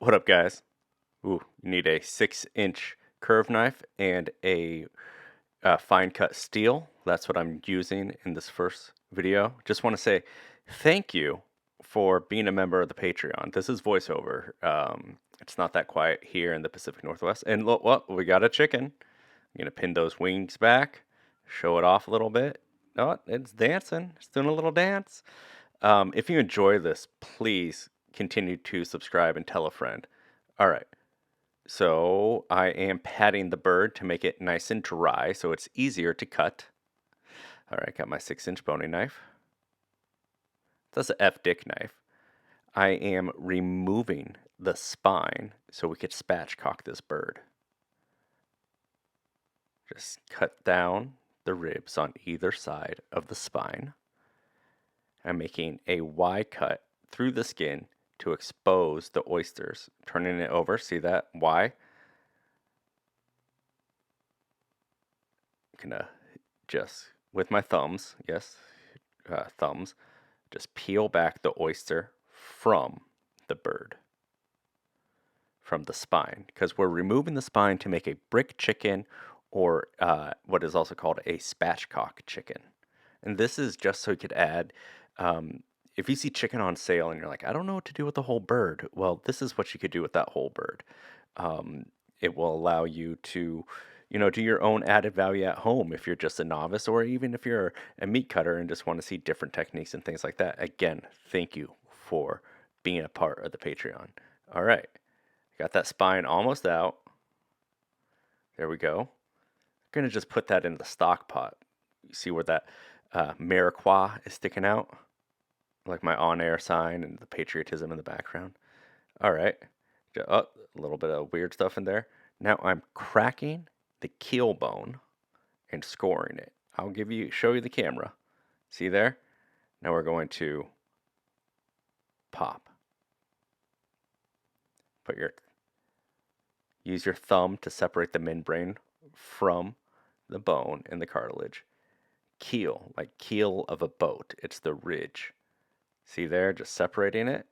What up, guys? Ooh, you need a 6-inch curve knife and a fine cut steel. That's what I'm using in this first video. Just want to say thank you for being a member of the Patreon. This is voiceover. It's not that quiet here in the Pacific Northwest. And look, well, we got a chicken. I'm gonna pin those wings back, show it off a little bit. Oh, it's dancing. It's doing a little dance. If you enjoy this, please continue to subscribe and tell a friend. All right. So I am patting the bird to make it nice and dry so it's easier to cut. All right, got my 6-inch boning knife. That's an F-Dick knife. I am removing the spine so we could spatchcock this bird. Just cut down the ribs on either side of the spine. I'm making a Y cut through the skin to expose the oysters. Turning it over, see that Y? I'm gonna just, with my thumbs, yes, thumbs, just peel back the oyster from the bird, from the spine, because we're removing the spine to make a brick chicken or what is also called a spatchcock chicken. And this is just so you could add, if you see chicken on sale and you're like, I don't know what to do with the whole bird, well, this is what you could do with that whole bird. It will allow you to, do your own added value at home if you're just a novice, or even if you're a meat cutter and just want to see different techniques and things like that. Again, thank you for being a part of the Patreon. All right, got that spine almost out. There we go. I'm gonna just put that in the stock pot. You see where that Mariqua is sticking out? Like my on-air sign and the patriotism in the background. All right. Oh, a little bit of weird stuff in there. Now I'm cracking the keel bone and scoring it. I'll show you the camera. See there? Now we're going to pop. Use your thumb to separate the membrane from the bone and the cartilage. Keel, like keel of a boat. It's the ridge. See there? Just separating it.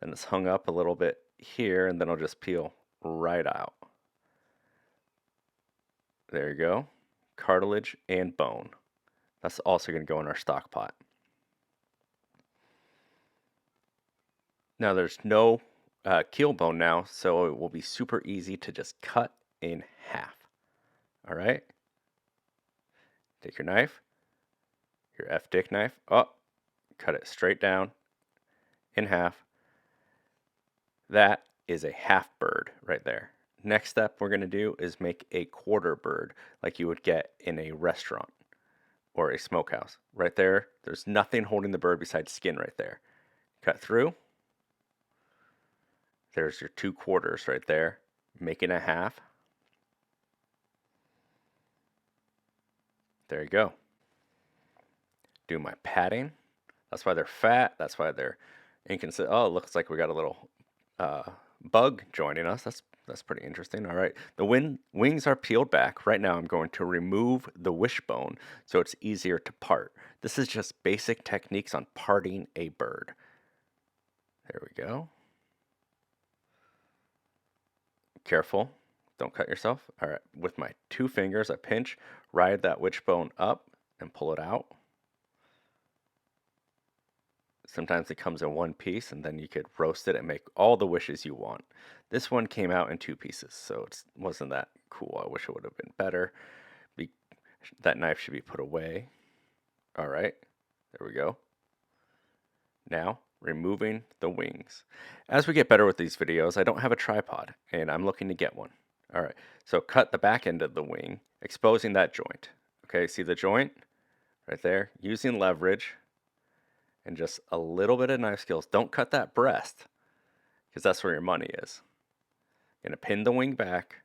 Then it's hung up a little bit here, and then I'll just peel right out. There you go. Cartilage and bone. That's also going to go in our stock pot. Now there's no keel bone now, so it will be super easy to just cut in half. All right? Take your knife, your F-Dick knife, cut it straight down in half. That is a half bird right there. Next step we're going to do is make a quarter bird like you would get in a restaurant or a smokehouse. Right there, there's nothing holding the bird besides skin right there. Cut through. There's your 2 quarters right there. Making a half. There you go. Do my patting. That's why they're fat. That's why they're inconsistent. Oh, it looks like we got a little bug joining us. That's pretty interesting. All right. The wings are peeled back. Right now I'm going to remove the wishbone so it's easier to part. This is just basic techniques on parting a bird. There we go. Careful. Don't cut yourself. All right. With my 2 fingers, I pinch, ride that wishbone up and pull it out. Sometimes it comes in one piece, and then you could roast it and make all the wishes you want. This one came out in 2 pieces, so it wasn't that cool. I wish it would have been better. That knife should be put away. All right, there we go. Now, removing the wings. As we get better with these videos, I don't have a tripod, and I'm looking to get one. All right, so cut the back end of the wing, exposing that joint. Okay, see the joint? Right there. Using leverage and just a little bit of knife skills. Don't cut that breast, because that's where your money is. Gonna pin the wing back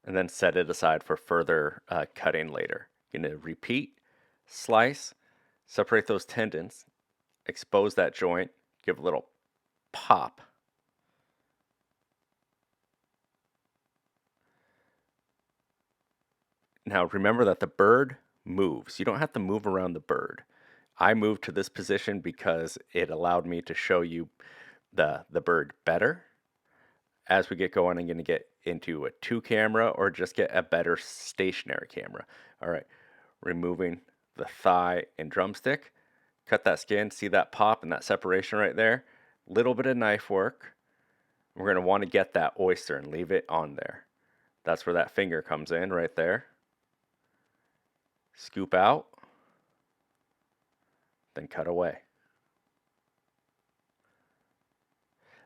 and then set it aside for further cutting later. Gonna repeat, slice, separate those tendons, expose that joint, give a little pop. Now remember that the bird moves. You don't have to move around the bird. I moved to this position because it allowed me to show you the bird better. as we get going, I'm going to get into a 2 camera or just get a better stationary camera. All right, removing the thigh and drumstick. Cut that skin, see that pop and that separation right there? Little bit of knife work. We're going to want to get that oyster and leave it on there. That's where that finger comes in right there. Scoop out, then cut away.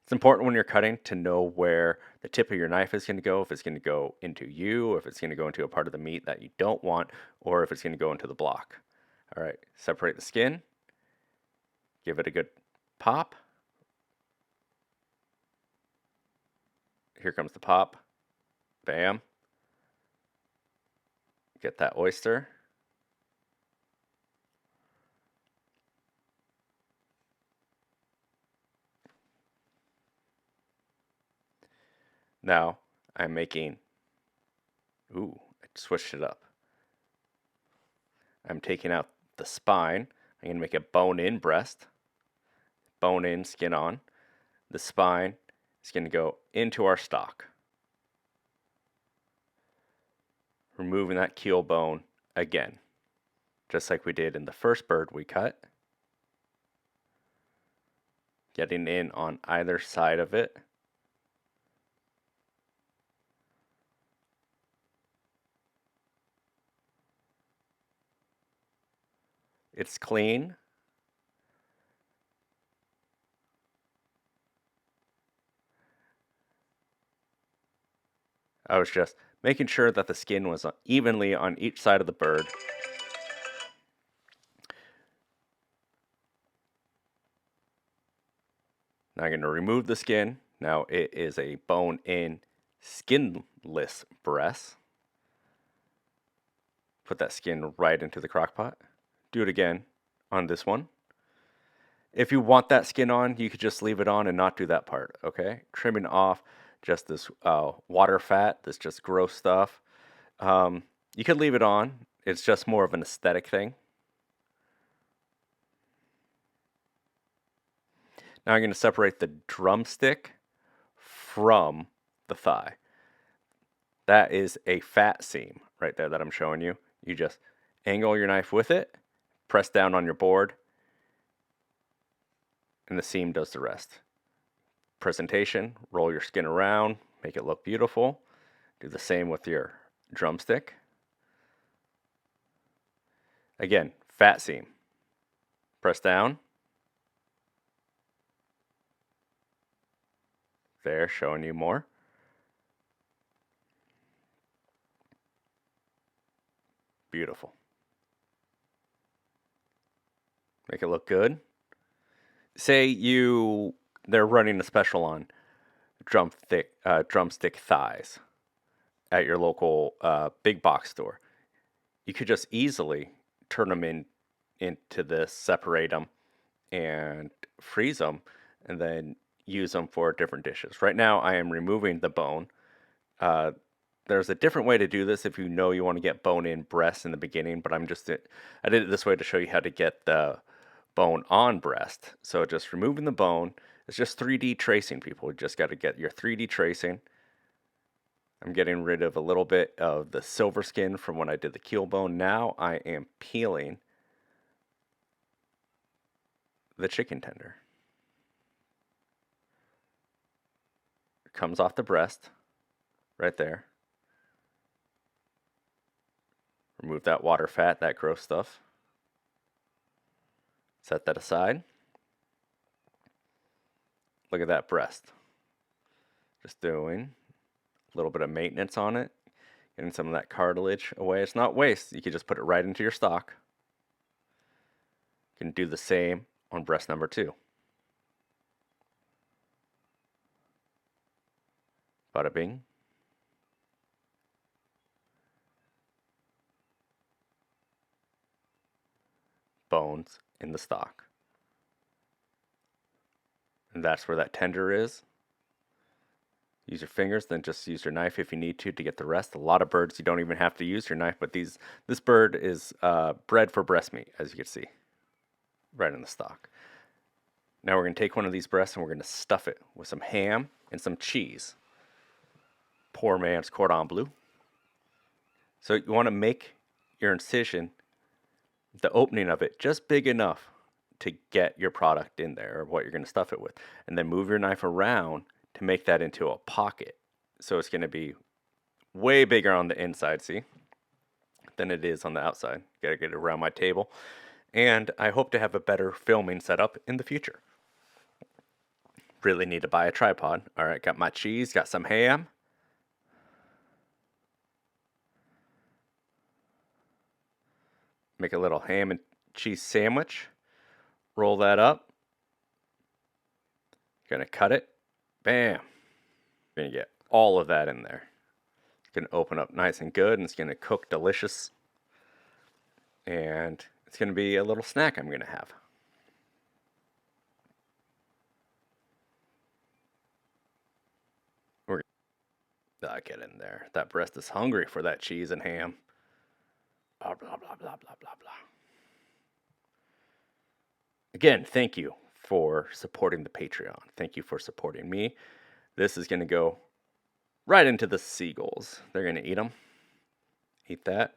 It's important when you're cutting to know where the tip of your knife is going to go, if it's going to go into you, or if it's going to go into a part of the meat that you don't want, or if it's going to go into the block. All right, separate the skin, give it a good pop. Here comes the pop. Bam. Get that oyster. Now I'm making, I switched it up. I'm taking out the spine. I'm going to make a bone-in breast. Bone-in, skin on. The spine is going to go into our stock. Removing that keel bone again, just like we did in the first bird we cut. Getting in on either side of it. It's clean. I was just making sure that the skin was evenly on each side of the bird. Now I'm going to remove the skin. Now it is a bone-in, skinless breast. Put that skin right into the crock pot. Do it again on this one. If you want that skin on, you could just leave it on and not do that part, okay? Trimming off just this water fat, this just gross stuff. You could leave it on. It's just more of an aesthetic thing. Now I'm going to separate the drumstick from the thigh. That is a fat seam right there that I'm showing you. You just angle your knife with it, press down on your board, and the seam does the rest. Presentation, roll your skin around, make it look beautiful. Do the same with your drumstick. Again, fat seam. Press down. There, showing you more. Beautiful. Make it look good. Say they're running a special on drumstick thighs at your local big box store. You could just easily turn them into this, separate them, and freeze them, and then use them for different dishes. Right now, I am removing the bone. There's a different way to do this if you know you want to get bone-in breast in the beginning, but I did it this way to show you how to get the bone on breast. So just removing the bone. It's just 3D tracing, people. You just got to get your 3D tracing. I'm getting rid of a little bit of the silver skin from when I did the keel bone. Now I am peeling the chicken tender. It comes off the breast right there. Remove that water fat, that gross stuff. Set that aside. Look at that breast. Just doing a little bit of maintenance on it, getting some of that cartilage away. It's not waste. You can just put it right into your stock. You can do the same on breast number 2. Bada bing. Bones in the stock. And that's where that tender is. Use your fingers, then just use your knife if you need to get the rest. A lot of birds you don't even have to use your knife, but this bird is bred for breast meat, as you can see, right in the stock. Now we're going to take one of these breasts and we're going to stuff it with some ham and some cheese. poor man's cordon bleu. So you want to make your incision, the opening of it, just big enough to get your product in there or what you're going to stuff it with. And then move your knife around to make that into a pocket. So it's going to be way bigger on the inside, see, than it is on the outside. Got to get it around my table. And I hope to have a better filming setup in the future. Really need to buy a tripod. All right, got my cheese, got some ham. Make a little ham and cheese sandwich. Roll that up. Gonna cut it. Bam. Gonna get all of that in there. It's gonna open up nice and good, and it's gonna cook delicious. And it's gonna be a little snack I'm gonna have. We're gonna get in there. That breast is hungry for that cheese and ham. Blah, blah, blah, blah, blah, blah, blah. Again, thank you for supporting the Patreon. Thank you for supporting me. This is going to go right into the seagulls. They're going to eat them. Eat that.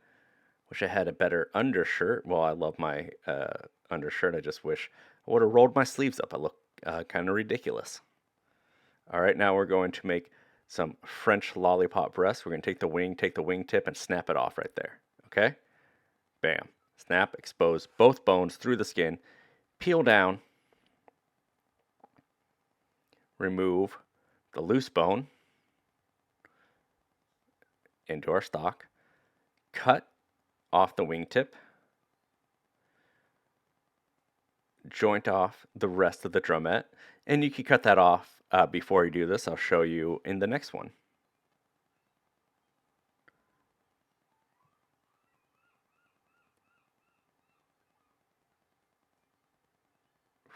Wish I had a better undershirt. Well, I love my undershirt. I just wish I would have rolled my sleeves up. I look kind of ridiculous. All right, now we're going to make some French lollipop breasts. We're going to take the wingtip, and snap it off right there. Okay? Bam. Snap, expose both bones through the skin. Peel down. Remove the loose bone into our stock. Cut off the wingtip. Joint off the rest of the drumette. And you can cut that off before you do this. I'll show you in the next one.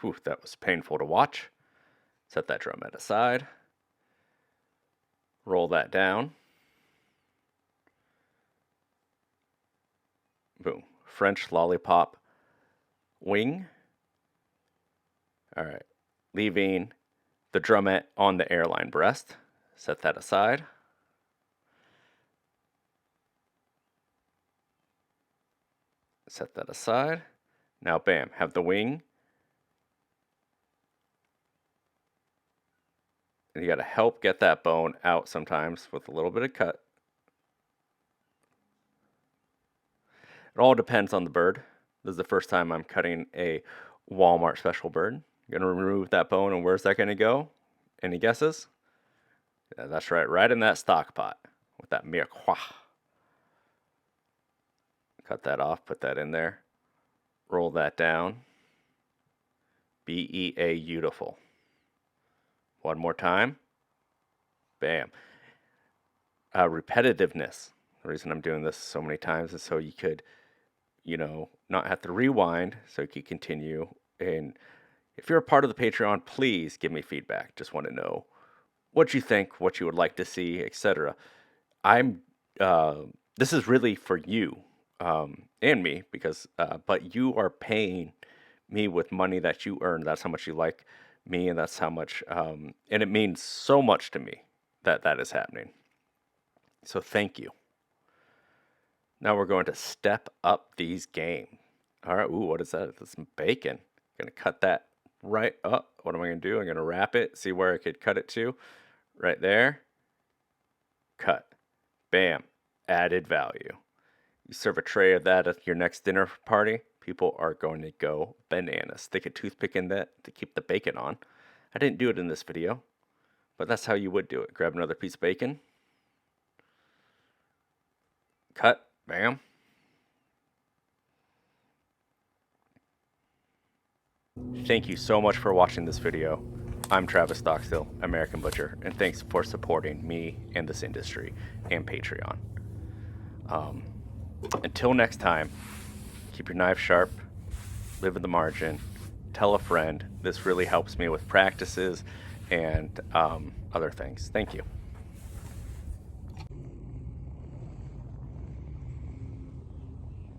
Whew, that was painful to watch. Set that drumette aside. Roll that down. Boom. French lollipop wing. All right. Leaving the drumette on the airline breast. Set that aside. Set that aside. Now, bam, have the wing. And you got to help get that bone out sometimes with a little bit of cut. It all depends on the bird. This is the first time I'm cutting a Walmart special bird. I'm going to remove that bone, and where's that going to go? Any guesses? Yeah, that's right in that stock pot with that mirepoix. Cut that off, put that in there. Roll that down. B-E-A, beautiful. One more time. Bam. Repetitiveness. The reason I'm doing this so many times is so you could, not have to rewind, so you could continue. And if you're a part of the Patreon, please give me feedback. Just want to know what you think, what you would like to see, etc. This is really for you and me, because but you are paying me with money that you earn. That's how much you like me, and that's how much, and it means so much to me that is happening. So thank you. Now we're going to step up these game. All right. Ooh, what is that? That's some bacon. I'm going to cut that right up. What am I going to do? I'm going to wrap it. See where I could cut it to. Right there. Cut. Bam. Added value. You serve a tray of that at your next dinner party, people are going to go bananas. Stick a toothpick in that to keep the bacon on. I didn't do it in this video, but that's how you would do it. Grab another piece of bacon. Cut. Bam. Thank you so much for watching this video. I'm Travis Stockstill, American Butcher, and thanks for supporting me and this industry and Patreon. Until next time, keep your knife sharp, live in the margin, tell a friend. This really helps me with practices and other things. Thank you.